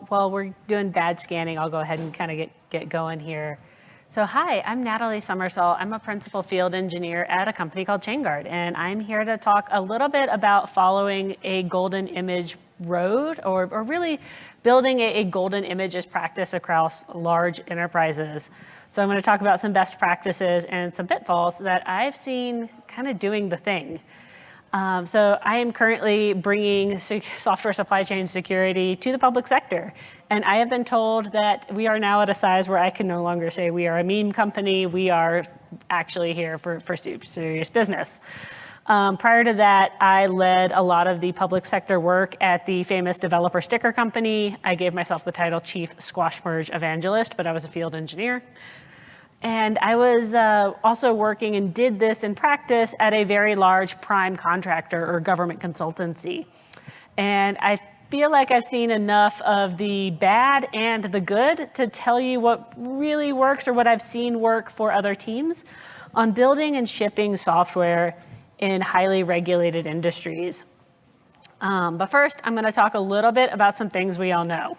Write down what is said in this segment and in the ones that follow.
While we're doing badge scanning, I'll go ahead and kind of get going here. So hi, I'm Natalie Somersall. I'm a principal field engineer at a company called Chainguard, and I'm here to talk a little bit about following a golden image road, or really building a golden images practice across large enterprises. So I'm going to talk about some best practices and some pitfalls that I've seen kind of doing the thing. So I am currently bringing software supply chain security to the public sector. And I have been told that we are now at a size where I can no longer say we are a meme company. We are actually here for serious business. Prior to that, I led a lot of the public sector work at the famous developer sticker company. I gave myself the title Chief Squash Merge Evangelist, but I was a field engineer. And I was also working and did this in practice at a very large prime contractor or government consultancy. And I feel like I've seen enough of the bad and the good to tell you what really works or what I've seen work for other teams on building and shipping software in highly regulated industries. But first, I'm going to talk a little bit about some things we all know.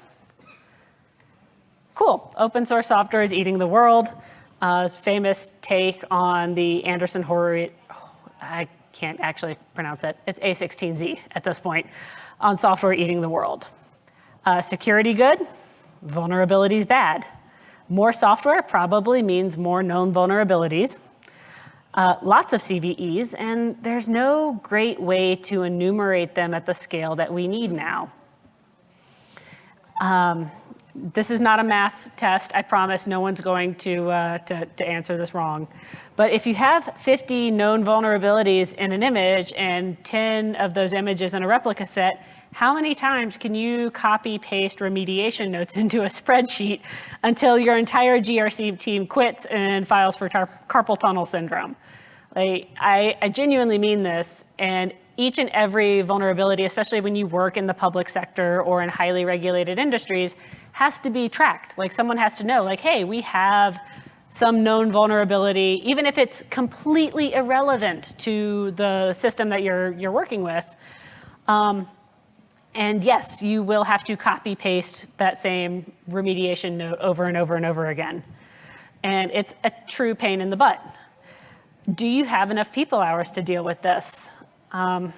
Cool, open source software is eating the world. Famous take on the Anderson Horowitz, I can't actually pronounce it. It's A16Z at this point, on software eating the world. Security good, vulnerabilities bad. More software probably means more known vulnerabilities. Lots of CVEs, and there's no great way to enumerate them at the scale that we need now. This is not a math test. I promise no one's going to answer this wrong. But if you have 50 known vulnerabilities in an image and 10 of those images in a replica set, how many times can you copy paste remediation notes into a spreadsheet until your entire GRC team quits and files for carpal tunnel syndrome? Like, I genuinely mean this, and each and every vulnerability, especially when you work in the public sector or in highly regulated industries, has to be tracked. Like, someone has to know, like, hey, we have some known vulnerability, even if it's completely irrelevant to the system that you're working with. And yes, you will have to copy paste that same remediation note over and over and over again. And it's a true pain in the butt. Do you have enough people hours to deal with this? And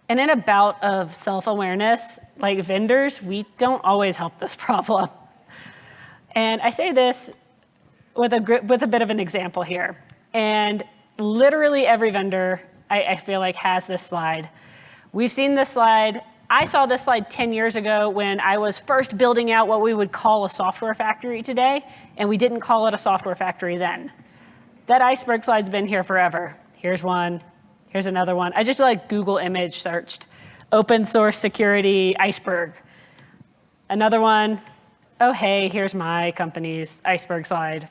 in a bout of self-awareness, like vendors, we don't always help this problem. And I say this with a bit of an example here. And literally every vendor, I feel like, has this slide. We've seen this slide. I saw this slide 10 years ago when I was first building out what we would call a software factory today, and we didn't call it a software factory then. That iceberg slide's been here forever. Here's one. Here's another one. I just like Google image searched open source security iceberg. Another one. Oh, hey, here's my company's iceberg slide.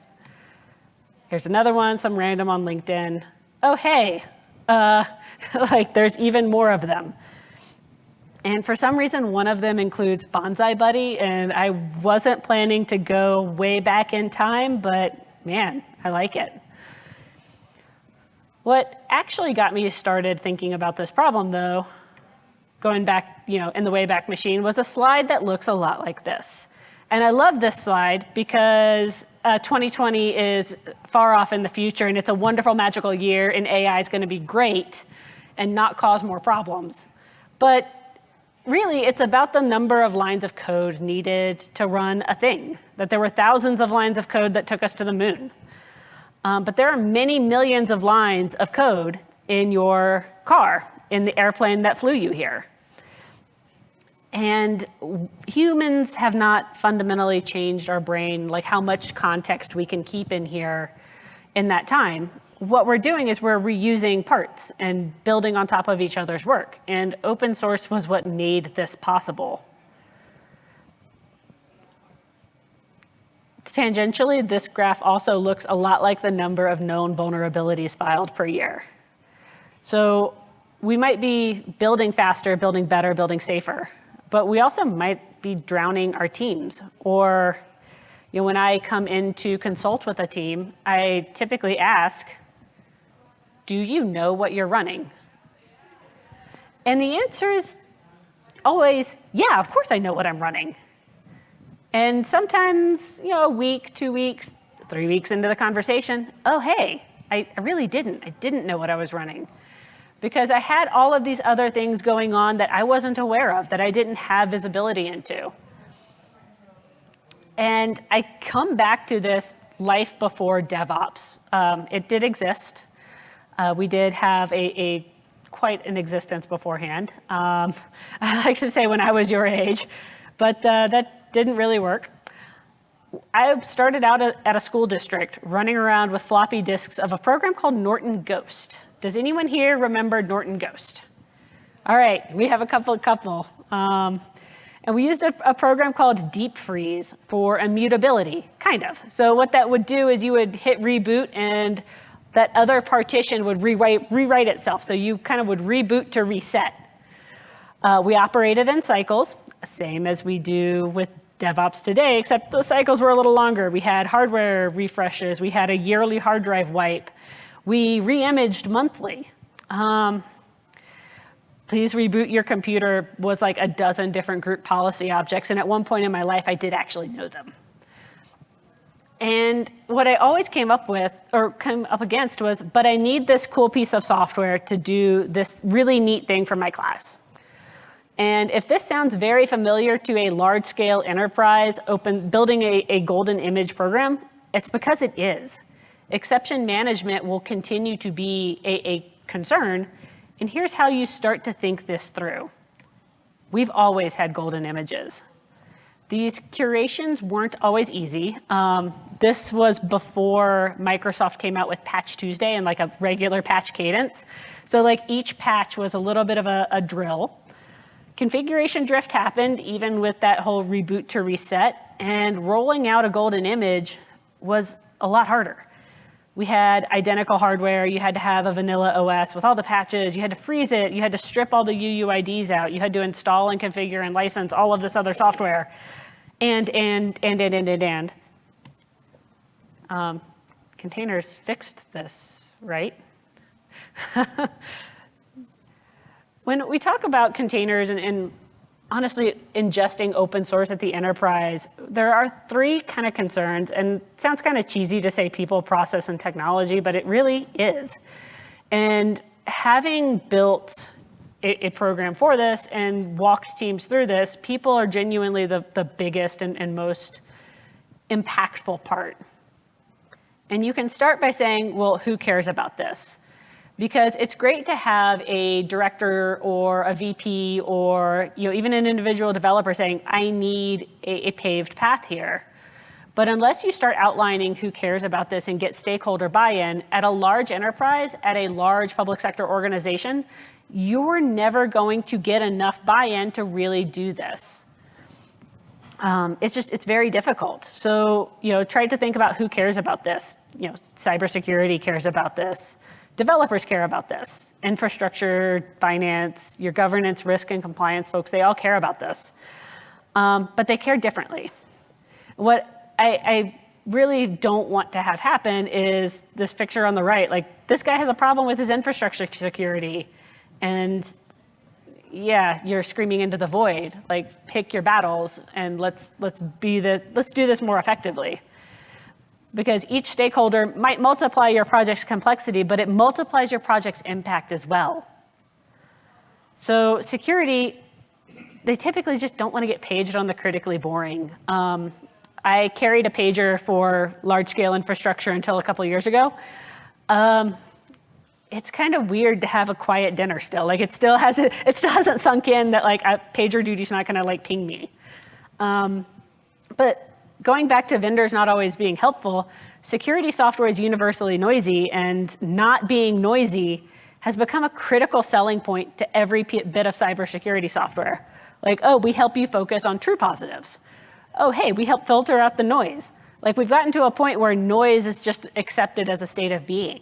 Here's another one, some random on LinkedIn. Oh, hey, like there's even more of them. And for some reason, one of them includes Bonsai Buddy, and I wasn't planning to go way back in time, but man, I like it. What actually got me started thinking about this problem, though, going back, in the Wayback Machine, was a slide that looks a lot like this. And I love this slide because 2020 is far off in the future, and it's a wonderful, magical year, and AI is going to be great and not cause more problems. But really, it's about the number of lines of code needed to run a thing, that there were thousands of lines of code that took us to the moon. But there are many millions of lines of code in your car, in the airplane that flew you here. And humans have not fundamentally changed our brain, like how much context we can keep in here in that time. What we're doing is we're reusing parts and building on top of each other's work. And open source was what made this possible. Tangentially, this graph also looks a lot like the number of known vulnerabilities filed per year. So we might be building faster, building better, building safer, but we also might be drowning our teams. Or when I come in to consult with a team, I typically ask, do you know what you're running? And the answer is always, yeah, of course I know what I'm running. And sometimes, a week, 2 weeks, 3 weeks into the conversation, oh, hey, I really didn't. I didn't know what I was running. Because I had all of these other things going on that I wasn't aware of, that I didn't have visibility into. And I come back to this life before DevOps. It did exist. We did have quite an existence beforehand. I like to say when I was your age, but that didn't really work. I started out at a school district running around with floppy disks of a program called Norton Ghost. Does anyone here remember Norton Ghost? All right, we have a couple. And we used a program called Deep Freeze for immutability, kind of. So what that would do is you would hit reboot and that other partition would rewrite itself. So you kind of would reboot to reset. We operated in cycles, same as we do with DevOps today, except the cycles were a little longer. We had hardware refreshes. We had a yearly hard drive wipe. We re-imaged monthly. Please reboot your computer was like a dozen different group policy objects. And at one point in my life, I did actually know them. And what I always came up against was, but I need this cool piece of software to do this really neat thing for my class. And if this sounds very familiar to a large-scale enterprise building a golden image program, it's because it is. Exception management will continue to be a concern. And here's how you start to think this through. We've always had golden images. These curations weren't always easy. This was before Microsoft came out with Patch Tuesday and like a regular patch cadence. So like each patch was a little bit of a drill. Configuration drift happened even with that whole reboot to reset, and rolling out a golden image was a lot harder. We had identical hardware. You had to have a vanilla OS with all the patches. You had to freeze it. You had to strip all the UUIDs out. You had to install and configure and license all of this other software. And. Containers fixed this, right? When we talk about containers and honestly ingesting open source at the enterprise, there are three kind of concerns, and it sounds kind of cheesy to say people, process, and technology, but it really is. And having built a program for this and walked teams through this, people are genuinely the biggest and most impactful part. And you can start by saying, well, who cares about this? Because it's great to have a director or a VP or even an individual developer saying, I need a paved path here. But unless you start outlining who cares about this and get stakeholder buy-in, at a large enterprise, at a large public sector organization, you're never going to get enough buy-in to really do this. It's very difficult. So try to think about who cares about this. Cybersecurity cares about this. Developers care about this. Infrastructure, finance, your governance, risk, and compliance folks, they all care about this. But they care differently. What I really don't want to have happen is this picture on the right. Like, this guy has a problem with his infrastructure security. And yeah, you're screaming into the void. Like, pick your battles and let's do this more effectively. Because each stakeholder might multiply your project's complexity, but it multiplies your project's impact as well. So security, they typically just don't want to get paged on the critically boring. I carried a pager for large-scale infrastructure until a couple of years ago. It's kind of weird to have a quiet dinner still. Like, it still hasn't sunk in that like a pager duty's not going to like ping me. But going back to vendors not always being helpful, security software is universally noisy, and not being noisy has become a critical selling point to every bit of cybersecurity software. Like, oh, we help you focus on true positives. Oh, hey, we help filter out the noise. Like, we've gotten to a point where noise is just accepted as a state of being.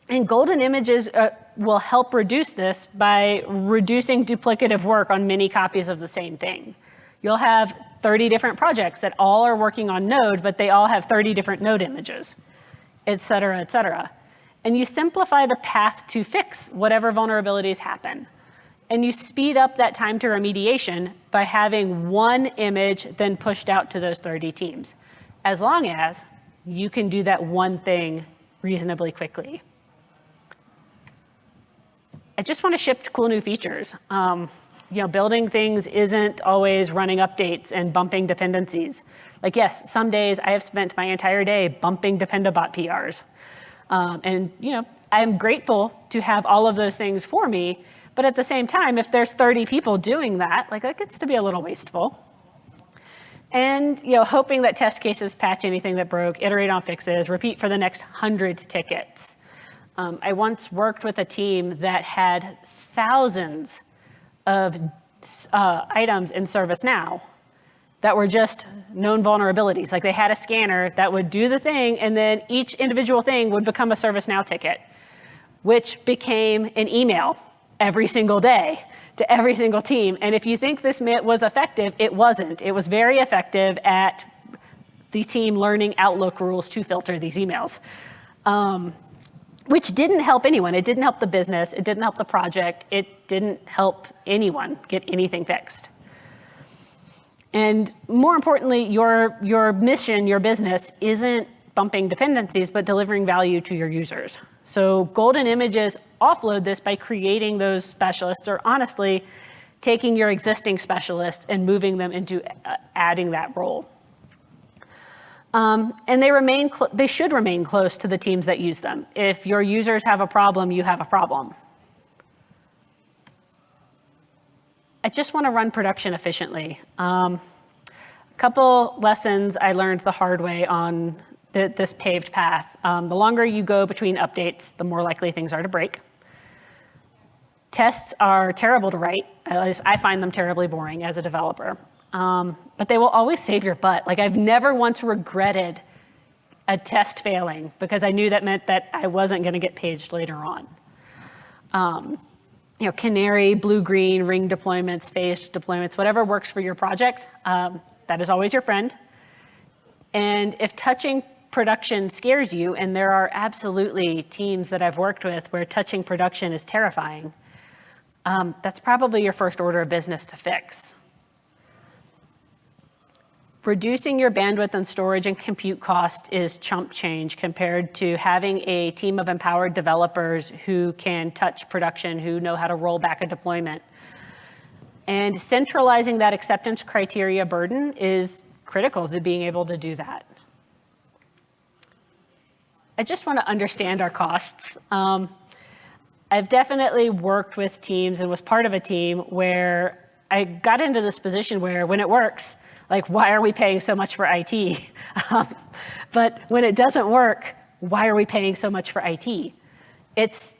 And golden images will help reduce this by reducing duplicative work on many copies of the same thing. You'll have 30 different projects that all are working on Node, but they all have 30 different Node images, et cetera, et cetera. And you simplify the path to fix whatever vulnerabilities happen. And you speed up that time to remediation by having one image then pushed out to those 30 teams, as long as you can do that one thing reasonably quickly. I just want to ship cool new features. Building things isn't always running updates and bumping dependencies. Like, yes, some days I have spent my entire day bumping Dependabot PRs. I'm grateful to have all of those things for me, but at the same time, if there's 30 people doing that, that gets to be a little wasteful. And hoping that test cases patch anything that broke, iterate on fixes, repeat for the next 100 tickets. I once worked with a team that had thousands of items in ServiceNow that were just known vulnerabilities. Like, they had a scanner that would do the thing, and then each individual thing would become a ServiceNow ticket, which became an email every single day to every single team. And if you think this was effective, it wasn't. It was very effective at the team learning Outlook rules to filter these emails, which didn't help anyone. It didn't help the business. It didn't help the project. It didn't help anyone get anything fixed. And more importantly, your mission, your business, isn't bumping dependencies, but delivering value to your users. So golden images offload this by creating those specialists, or honestly, taking your existing specialists and moving them into adding that role. And they should remain close to the teams that use them. If your users have a problem, you have a problem. I just want to run production efficiently. A couple lessons I learned the hard way on this paved path. The longer you go between updates, the more likely things are to break. Tests are terrible to write. At least I find them terribly boring as a developer. But they will always save your butt. I've never once regretted a test failing because I knew that meant that I wasn't going to get paged later on. Canary, blue-green, ring deployments, phased deployments, whatever works for your project, that is always your friend. And if touching production scares you, and there are absolutely teams that I've worked with where touching production is terrifying, that's probably your first order of business to fix. Reducing your bandwidth and storage and compute cost is chump change compared to having a team of empowered developers who can touch production, who know how to roll back a deployment. And centralizing that acceptance criteria burden is critical to being able to do that. I just want to understand our costs. I've definitely worked with teams and was part of a team where I got into this position where when it works, why are we paying so much for IT? But when it doesn't work, why are we paying so much for IT? It's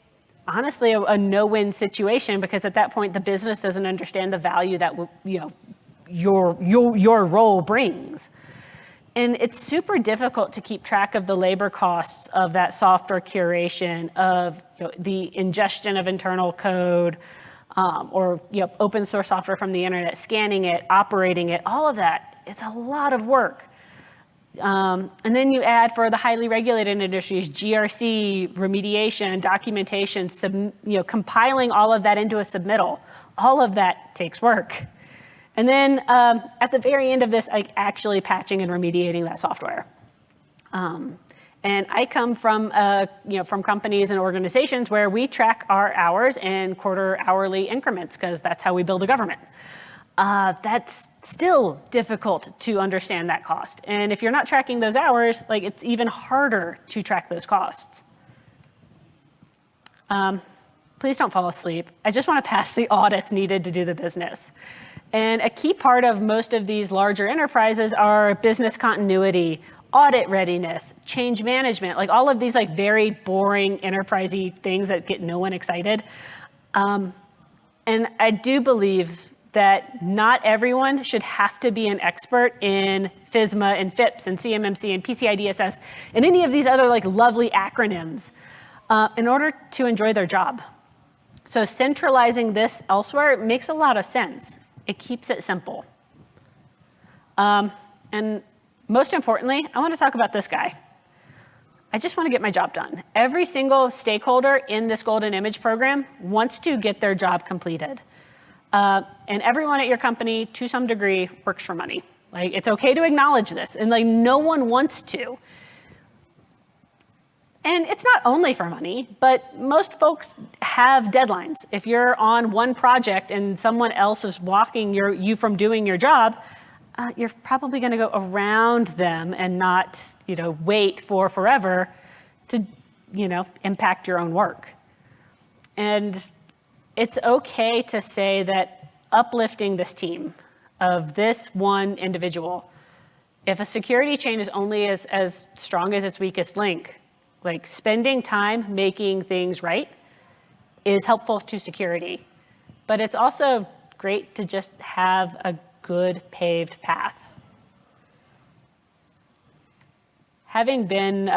honestly a no-win situation because at that point, the business doesn't understand the value that your role brings. And it's super difficult to keep track of the labor costs of that software curation, of the ingestion of internal code, or open source software from the internet, scanning it, operating it, all of that. It's a lot of work. And then you add for the highly regulated industries, GRC, remediation, documentation, compiling all of that into a submittal. All of that takes work. And then at the very end of this, actually patching and remediating that software. And I come from companies and organizations where we track our hours in quarter hourly increments because that's how we build a government. That's still difficult to understand that cost. And if you're not tracking those hours, it's even harder to track those costs. Please don't fall asleep. I just want to pass the audits needed to do the business. And a key part of most of these larger enterprises are business continuity, audit readiness, change management, all of these very boring enterprisey things that get no one excited. And I do believe that not everyone should have to be an expert in FSMA and FIPS and CMMC and PCI DSS and any of these other lovely acronyms in order to enjoy their job. So centralizing this elsewhere makes a lot of sense. It keeps it simple. And most importantly, I want to talk about this guy. I just want to get my job done. Every single stakeholder in this Golden Image program wants to get their job completed. And everyone at your company, to some degree, works for money. Like, it's okay to acknowledge this, and like, no one wants to. And it's not only for money, but most folks have deadlines. If you're on one project and someone else is blocking you from doing your job, you're probably going to go around them and not, wait for forever to, impact your own work. And it's okay to say that uplifting this team of this one individual, if a security chain is only as strong as its weakest link, like spending time making things right is helpful to security. But it's also great to just have a good paved path. Having been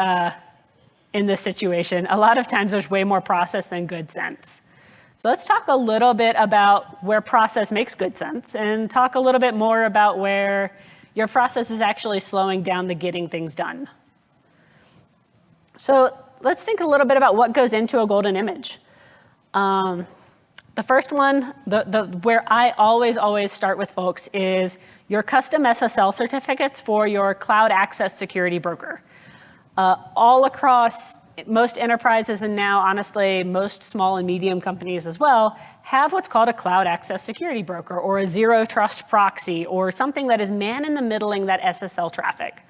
in this situation, a lot of times there's way more process than good sense. So let's talk a little bit about where process makes good sense and talk a little bit more about where your process is actually slowing down the getting things done. So let's think a little bit about what goes into a golden image. The first one, where I always start with folks is your custom SSL certificates for your cloud access security broker. All across most enterprises, and now honestly most small and medium companies as well, have what's called a cloud access security broker or a zero trust proxy or something that is man-in-the-middling that SSL traffic.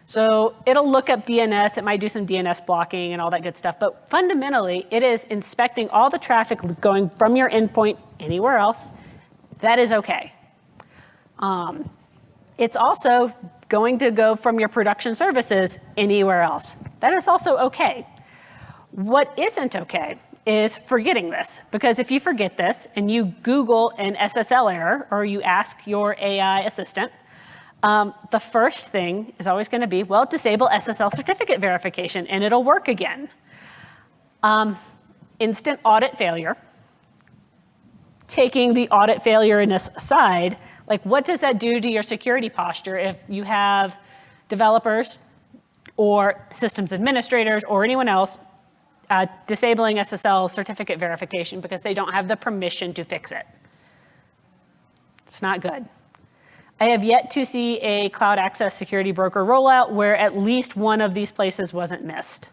So it'll look up DNS, it might do some DNS blocking and all that good stuff, but fundamentally it is inspecting all the traffic going from your endpoint anywhere else. That is okay. It's also going to go from your production services anywhere else. That is also okay. What isn't okay is forgetting this, because if you forget this and you Google an SSL error or you ask your AI assistant, the first thing is always going to be, well, disable SSL certificate verification and it'll work again. Instant audit failure. Taking the audit failureness aside, like what does that do to your security posture if you have developers or systems administrators or anyone else disabling SSL certificate verification because they don't have the permission to fix it? It's not good. I have yet to see a cloud access security broker rollout where at least one of these places wasn't missed.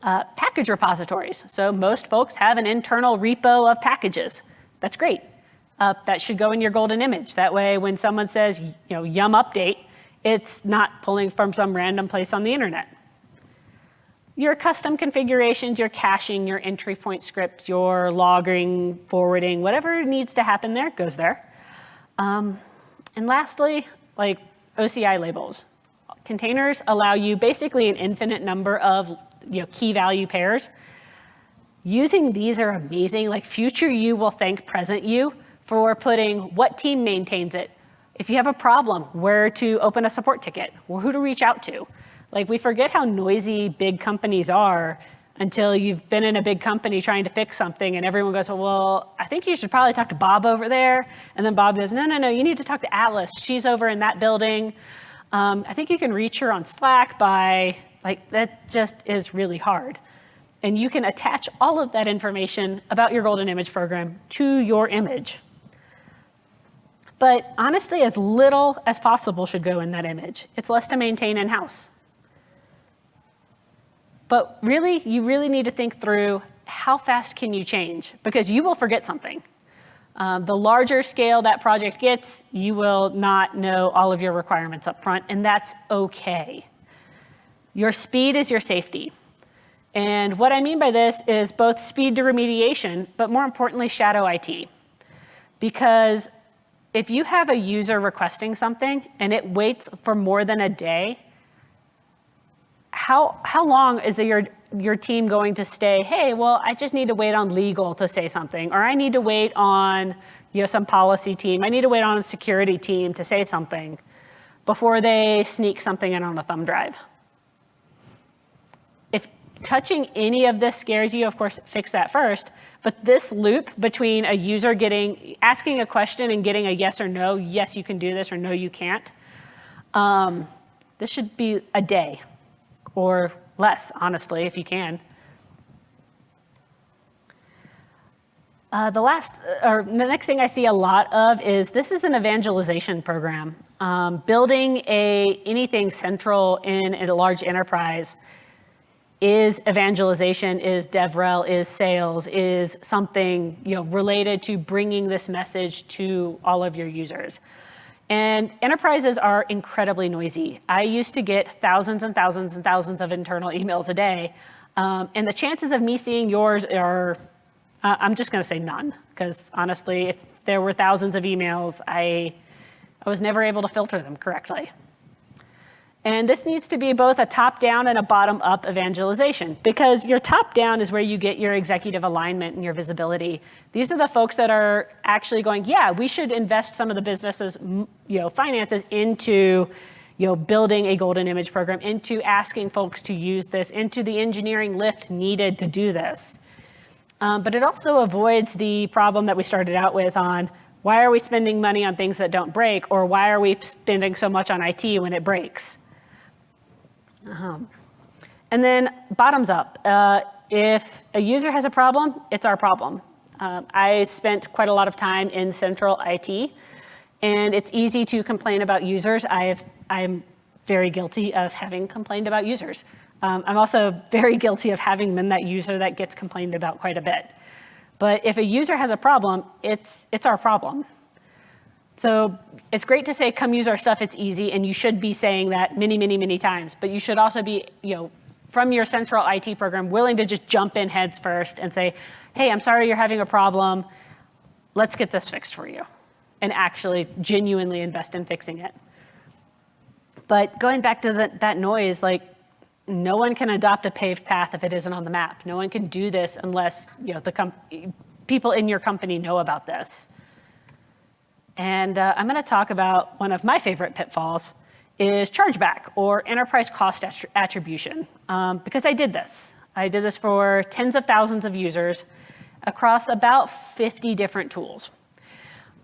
Package repositories. So most folks have an internal repo of packages. That's great. That should go in your golden image. That way, when someone says, yum update, it's not pulling from some random place on the internet. Your custom configurations, your caching, your entry point scripts, your logging, forwarding, whatever needs to happen there goes there. And lastly, like OCI labels. Containers allow you basically an infinite number of key value pairs. Using these are amazing. Like future you will thank present you for putting what team maintains it. If you have a problem, where to open a support ticket, or who to reach out to. Like we forget how noisy big companies are until you've been in a big company trying to fix something and everyone goes, well, I think you should probably talk to Bob over there. And then Bob goes, no, you need to talk to Atlas. She's over in that building. I think you can reach her on Slack by, that just is really hard. And you can attach all of that information about your golden image program to your image. But honestly, as little as possible should go in that image. It's less to maintain in-house. But really, you really need to think through how fast can you change? Because you will forget something. The larger scale that project gets, you will not know all of your requirements up front, and that's okay. Your speed is your safety. And what I mean by this is both speed to remediation, but more importantly, shadow IT. Because if you have a user requesting something and it waits for more than a day, how long is your team going to stay, hey, well, I just need to wait on legal to say something, or I need to wait on some policy team, I need to wait on a security team to say something before they sneak something in on a thumb drive? If touching any of this scares you, of course, fix that first. But this loop between a user asking a question and getting a yes or no, yes, you can do this, or no, you can't, this should be a day or less, honestly, if you can. The next thing I see a lot of is this is an evangelization program. Building anything central in a large enterprise is evangelization, is DevRel, is sales, is something related to bringing this message to all of your users. And enterprises are incredibly noisy. I used to get thousands and thousands and thousands of internal emails a day, and the chances of me seeing yours are, I'm just going to say none, because honestly, if there were thousands of emails, I was never able to filter them correctly. And this needs to be both a top-down and a bottom-up evangelization, because your top-down is where you get your executive alignment and your visibility. These are the folks that are actually going, yeah, we should invest some of the business's finances into building a golden image program, into asking folks to use this, into the engineering lift needed to do this. But it also avoids the problem that we started out with on why are we spending money on things that don't break, or why are we spending so much on IT when it breaks? And then bottoms up. If a user has a problem, it's our problem. I spent quite a lot of time in central IT, and it's easy to complain about users. I'm very guilty of having complained about users. I'm also very guilty of having been that user that gets complained about quite a bit. But if a user has a problem, it's our problem. So it's great to say, come use our stuff, it's easy, and you should be saying that many, many, many times. But you should also be, from your central IT program, willing to just jump in heads first and say, hey, I'm sorry you're having a problem. Let's get this fixed for you, and actually genuinely invest in fixing it. But going back to that noise, no one can adopt a paved path if it isn't on the map. No one can do this unless the people in your company know about this. And I'm going to talk about one of my favorite pitfalls is chargeback, or enterprise cost attribution, because I did this. I did this for tens of thousands of users across about 50 different tools.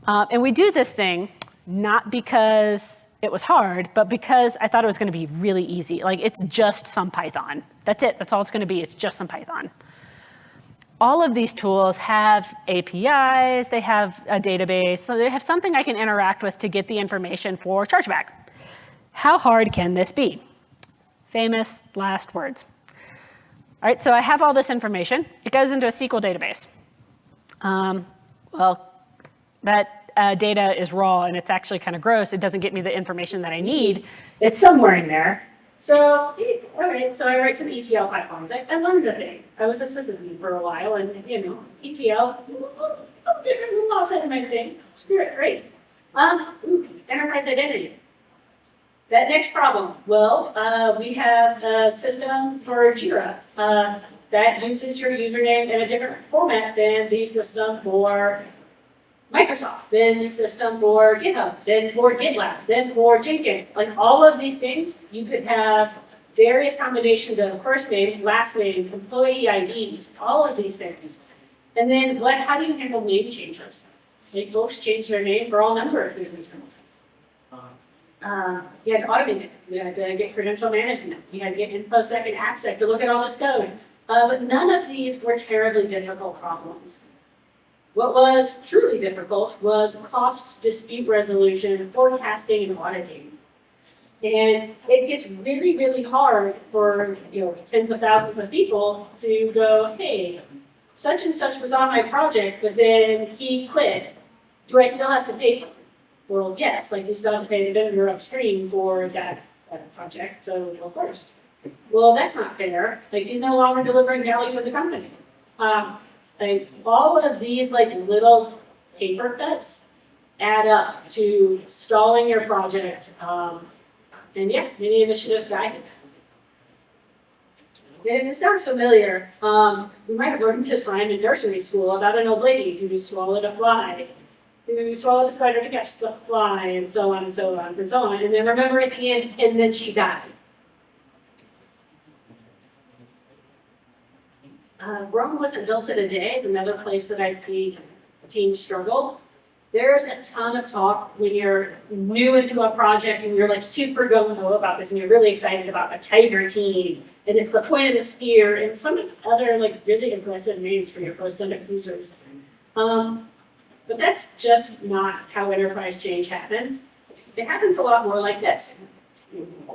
And we do this thing not because it was hard, but because I thought it was going to be really easy. It's just some Python. That's it. That's all it's going to be. It's just some Python. All of these tools have APIs, they have a database, so they have something I can interact with to get the information for chargeback. How hard can this be? Famous last words. All right, so I have all this information. It goes into a SQL database. That data is raw and it's actually kind of gross. It doesn't get me the information that I need. It's somewhere in there. So, all right, so I write some ETL pipelines. I learned a thing. I was a sysadmin for a while, and ETL, different law segment thing. Screw it, great. Enterprise identity. That next problem. Well, we have a system for Jira that uses your username in a different format than the system for Microsoft, then the system for GitHub, then for GitLab, then for Jenkins. All of these things, you could have various combinations of first name, last name, employee IDs, all of these things. And then how do you handle name changes? Folks change their name for all number of reasons. You had to automate it. You had to get credential management. You had to get InfoSec and AppSec to look at all this code. But none of these were terribly difficult problems. What was truly difficult was cost dispute resolution, forecasting, and auditing. And it gets really, really hard for tens of thousands of people to go, hey, such and such was on my project, but then he quit. Do I still have to pay for him? Well, yes, you still have to pay the vendor upstream for that project, so go first. Well, that's not fair. He's no longer delivering value to the company. All of these little paper cuts add up to stalling your project. And yeah, many initiatives died. If it sounds familiar, we might have learned this rhyme in nursery school about an old lady who swallowed a fly, who swallowed a spider to catch the fly, and so on and so on and so on. And then remember at the end, and then she died. Rome wasn't built in a day is another place that I see teams struggle. There's a ton of talk when you're new into a project and you're super gung-ho about this and you're really excited about a tiger team and it's the point of the spear and some other really impressive names for your first set of users. But that's just not how enterprise change happens. It happens a lot more like this.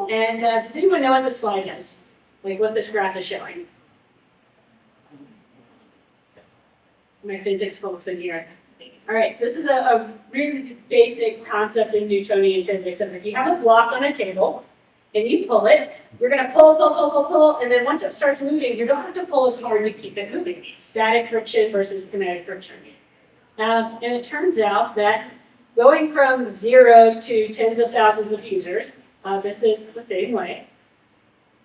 And does anyone know what this slide is? Like what this graph is showing? My physics folks in here. All right, so this is a really basic concept in Newtonian physics. If you have a block on a table and you pull it, you're going to pull, and then once it starts moving, you don't have to pull as hard to keep it moving. Static friction versus kinetic friction. And it turns out that going from 0 to tens of thousands of users, this is the same way.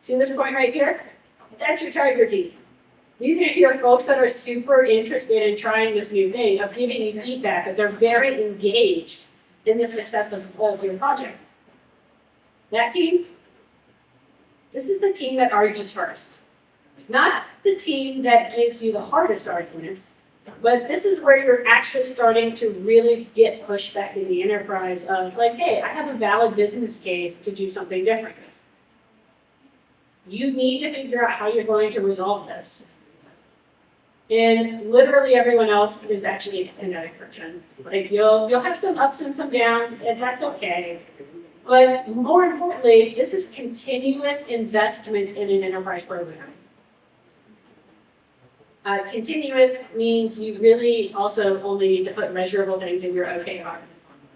See this point right here? That's your tiger team. These are your folks that are super interested in trying this new thing, of giving you feedback, that they're very engaged in the success of your project. That team, this is the team that argues first. Not the team that gives you the hardest arguments, but this is where you're actually starting to really get pushback in the enterprise of like, hey, I have a valid business case to do something different. You need to figure out how you're going to resolve this. And literally everyone else is actually kinetic friction. Like you'll have some ups and some downs, and that's okay. But more importantly, this is continuous investment in an enterprise program. Continuous means you really also only need to put measurable things in your OKR.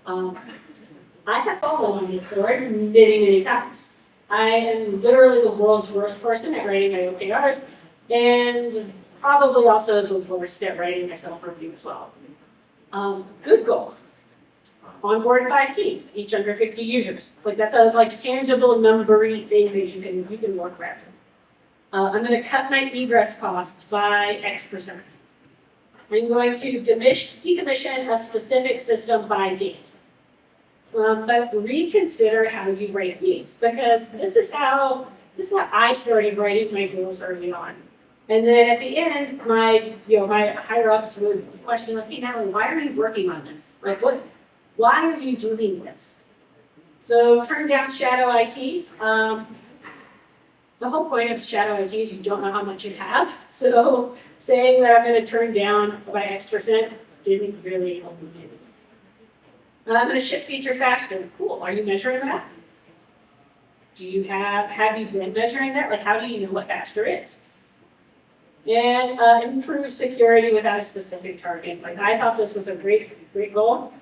I have fallen on this board many, many times. I am literally the world's worst person at writing my OKRs, and probably also the worst at writing my self-review as well. Good goals. Onboard 5 teams, each under 50 users. Like that's a tangible numbery thing that you can work with. I'm going to cut my egress costs by X%. I'm going to decommission a specific system by date. But reconsider how you rate these, because this is how I started writing my goals early on. And then at the end, my higher ups would question like, hey Natalie, why are you working on this? Like why are you doing this? So turn down shadow IT. The whole point of shadow IT is you don't know how much you have. So saying that I'm going to turn down by X% didn't really help me. I'm going to ship features faster. Cool. Are you measuring that? Have you been measuring that? Like, how do you know what faster is? And improve security without a specific target. Like, I thought this was a great goal.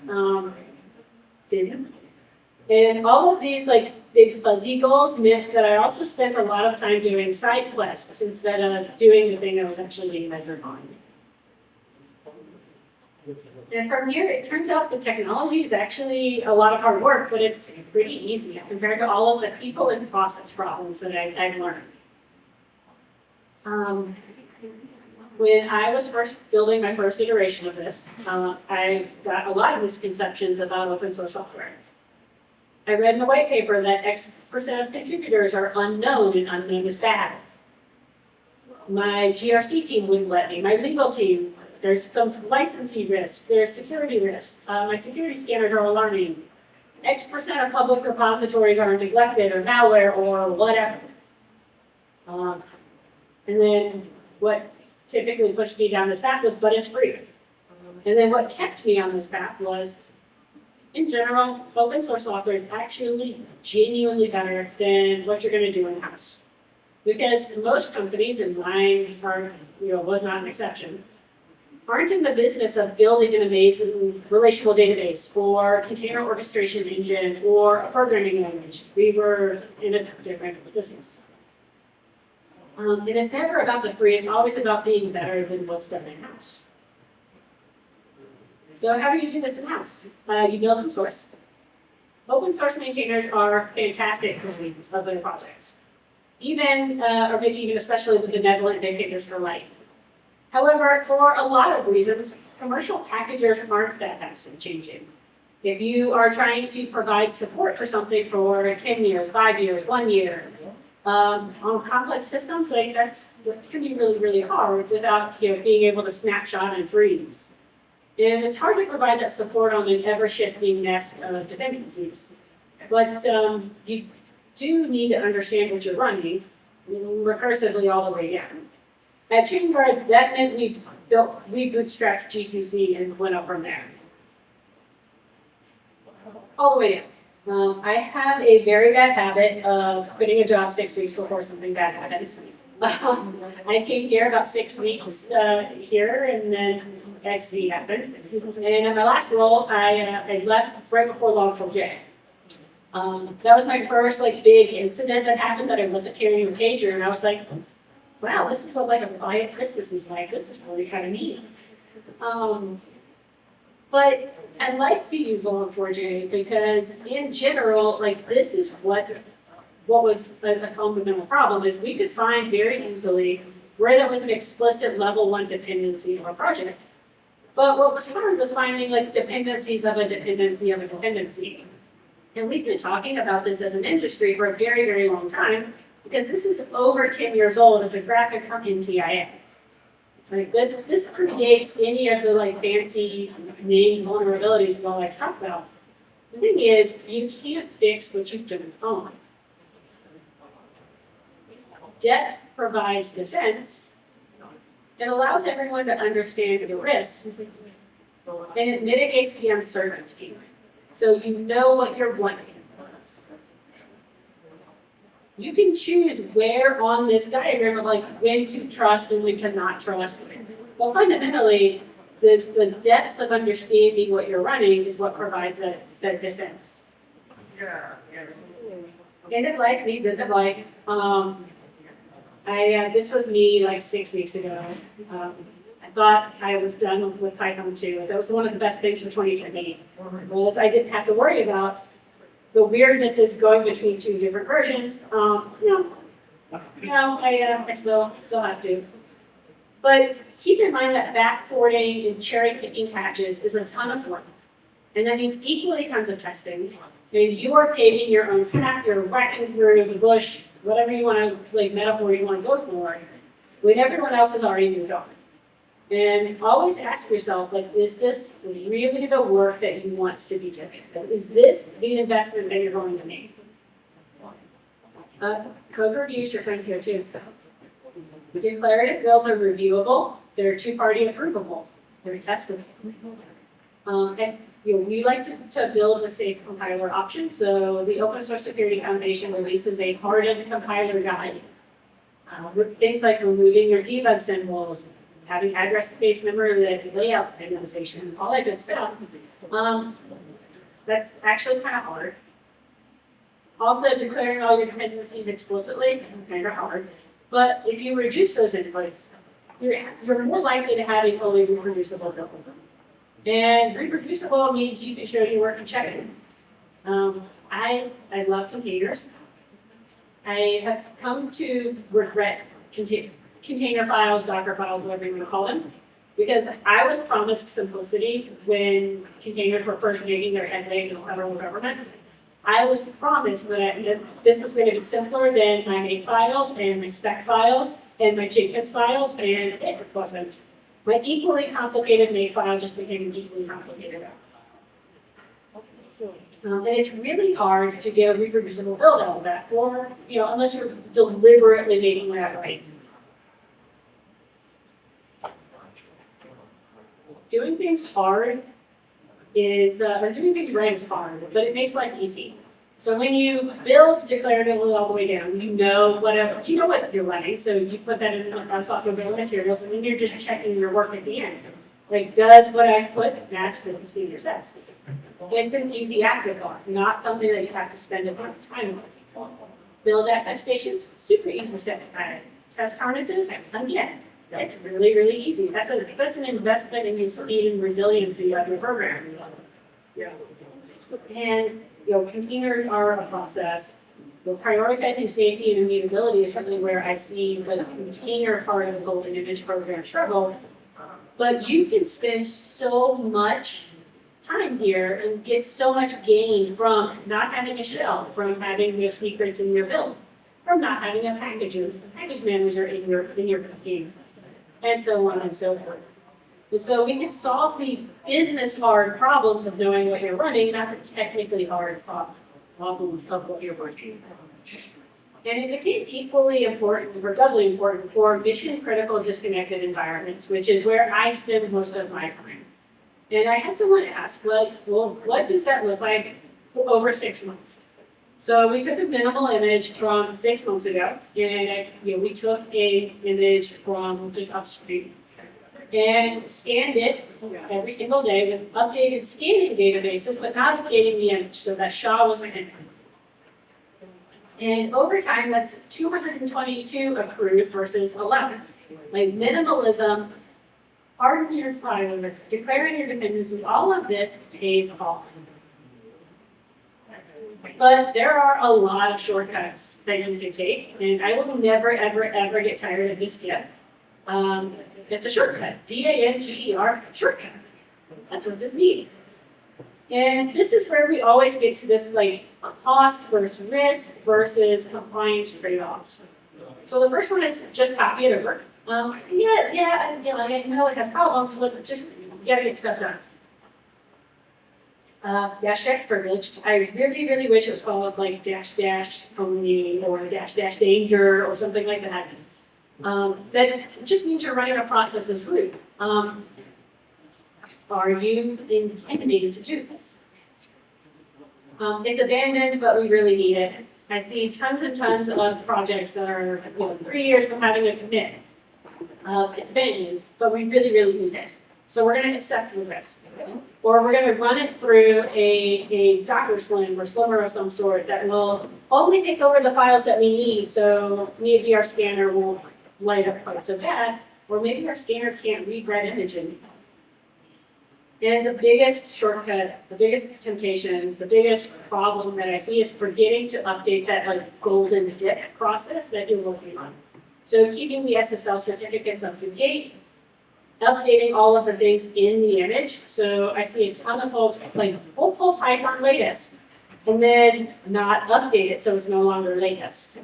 Didn't. And all of these big fuzzy goals meant that I also spent a lot of time doing side quests instead of doing the thing I was actually being measured on. And from here, it turns out the technology is actually a lot of hard work, but it's pretty easy compared to all of the people and process problems that I've learned. When I was first building my first iteration of this, I got a lot of misconceptions about open source software. I read in the white paper that X% of contributors are unknown, and unknown is bad. My GRC team wouldn't let me. My legal team, there's some licensing risk, there's security risk. My security scanners are alarming. X% of public repositories are neglected or malware or whatever. And then what typically pushed me down this path was, but it's free. And then what kept me on this path was, in general, open source software is actually genuinely better than what you're going to do in-house. Because most companies, and mine was not an exception, aren't in the business of building an amazing relational database or container orchestration engine or a programming language. We were in a different business. And it's never about the free, it's always about being better than what's done in-house. So how do you do this in-house? You build open source. Open source maintainers are fantastic leads of their projects. Even, or maybe even especially the benevolent dictators for life. However, for a lot of reasons, commercial packagers aren't that fast in changing. If you are trying to provide support for something for 10 years, 5 years, 1 year, on complex systems, that can be really, really hard without being able to snapshot and freeze. And it's hard to provide that support on an ever-shifting nest of dependencies. But you do need to understand what you're running recursively all the way down. At Chainguard, that meant we bootstrapped GCC and went up from there. All the way down. I have a very bad habit of quitting a job 6 weeks before something bad happens. I came here about 6 weeks here, and then XZ happened. And in my last role, I left right before Log4j. That was my first big incident that happened that I wasn't carrying a pager, and I was like, wow, this is what a quiet Christmas is like. This is really kind of neat. But I like to use Log4j because in general, this is what was a fundamental problem is we could find very easily where there was an explicit level 1 dependency of a project. But what was hard was finding dependencies of a dependency of a dependency. And we've been talking about this as an industry for a very, very long time because this is over 10 years old as a graphic in TIA. This predates any of the fancy name vulnerabilities we all like to talk about. The thing is, you can't fix what you don't own. Debt provides defense. It allows everyone to understand the risks, and it mitigates the uncertainty. So you know what you're wanting. You can choose where on this diagram of when to trust and when to not trust. Well, fundamentally, the depth of understanding what you're running is what provides that defense. End of life means end of life. This was me 6 weeks ago. I thought I was done with Python 2. That was one of the best things for 2020. Was I didn't have to worry about the weirdness is going between 2 different versions. I still have to. But keep in mind that backporting and cherry picking patches is a ton of work. And that means equally tons of testing. And you are paving your own path, you're whacking through the bush, whatever you want to, metaphor you want to go for, when everyone else has already moved on. And always ask yourself, is this really the work that you want to be doing? Is this the investment that you're going to make? Code reviews are kind of here too. Declarative builds are reviewable. They're 2-party approvable. They're testable. And we like to build a safe compiler option. So the Open Source Security Foundation releases a hardened compiler guide. Things like removing your debug symbols, having address space memory layout minimization, all that good stuff. That's actually kind of hard. Also, declaring all your dependencies explicitly, kind of hard. But if you reduce those inputs, you're more likely to have a fully reproducible build. And reproducible means you can show your work and check it. I love containers. I have come to regret container files, Docker files, whatever you want to call them, because I was promised simplicity when containers were first making their headway in the federal government. I was promised that this was going to be simpler than my make files and my spec files and my Jenkins files, and it wasn't. My equally complicated make file just became an equally complicated. And it's really hard to get a reproducible build out of that, or unless you're deliberately making that right. Doing things hard is, or doing things right is hard, but it makes life easy. So when you build declaratively all the way down, you know what you're running, so you put that in the software bill of materials, and then you're just checking your work at the end. Does what I put match what the speaker says? It's an easy afterthought, not something that you have to spend a ton of time on. Build attestations, super easy step. Test harnesses, again, it's really, really easy. That's an investment in the speed and resiliency of your program. Yeah. And containers are a process. Prioritizing safety and immutability is really where I see the container part of the golden image program struggle. But you can spend so much time here and get so much gain from not having a shell, from having your secrets in your build, from not having a package manager in your game, and so on and so forth. And so we can solve the business hard problems of knowing what you're running, not the technically hard problems of what you're working. And it became equally important, or doubly important, for mission-critical disconnected environments, which is where I spend most of my time. And I had someone ask, well, what does that look like over 6 months? So we took a minimal image from 6 months ago, and we took an image from just upstream and scanned it every single day with updated scanning databases, but not updating the image, so that SHA wasn't in. And over time, that's 222 accrued versus 11. Like minimalism, hardening your file, declaring your dependencies, all of this pays off. But there are a lot of shortcuts that you can take, and I will never, ever, ever get tired of this GIF. It's a shortcut, DANGER shortcut. That's what this means. And this is where we always get to this like cost versus risk versus compliance trade-offs. So the first one is just copy it over. I know it has problems, but just gotta get stuff done. Dash privileged. I really, really wish it was called like dash only or dash danger or something like that. That just means you're running a process as root. Are you intimidated to do this? It's abandoned, but we really need it. I see tons and tons of projects that are 3 years from having a commit. It's abandoned, but we really, really need it. So we're going to accept the risk. Or we're going to run it through a Docker Slim or Slimmer of some sort that will only take over the files that we need, so maybe our scanner won't light up quite so bad, or maybe our scanner can't read red image anymore. And the biggest shortcut, the biggest temptation, the biggest problem that I see is forgetting to update that like golden dip process that you're working on. So keeping the SSL certificates up to date, updating all of the things in the image. So I see a ton of folks like, we'll pull Python latest, and then not update it so it's no longer latest.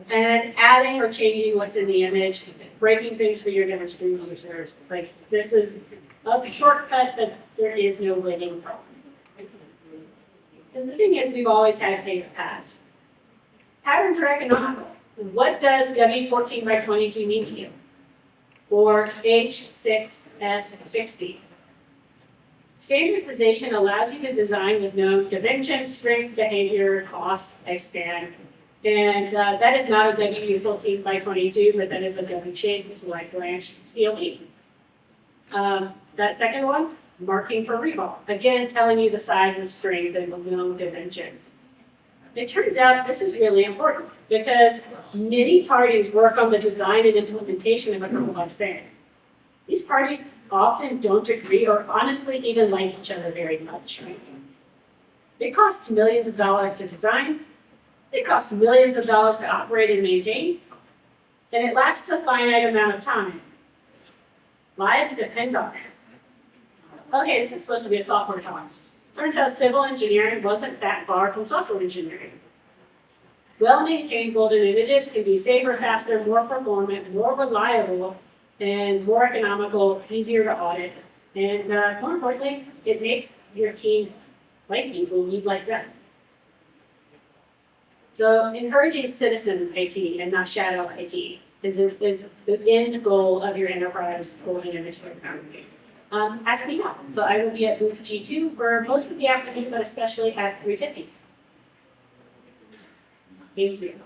And adding or changing what's in the image, breaking things for your downstream users. Like this is a shortcut that there is no winning from. Because the thing is, we've always had paid paths. Patterns are economical. What does W14/22 mean to you? Or H6S60? Standardization allows you to design with known dimension, strength, behavior, cost, expand. And that is not a W14/22, but that is a W shape, it's like branch CLE. That second one, marking for reball. Again, telling you the size and strength and the known dimensions. It turns out this is really important because many parties work on the design and implementation of a complex thing. These parties often don't agree or honestly even like each other very much. It costs millions of dollars to design. It costs millions of dollars to operate and maintain. And it lasts a finite amount of time. Lives depend on it. Okay, this is supposed to be a software talk. Turns out civil engineering wasn't that far from software engineering. Well-maintained golden images can be safer, faster, more performant, more reliable, and more economical, easier to audit. And more importantly, it makes your teams like you who lead like them. So encouraging citizen IT and not shadow IT is the end goal of your enterprise golden image program. Ask me now. So I will be at booth G2 for most of the afternoon, but especially at 3:50. Thank you.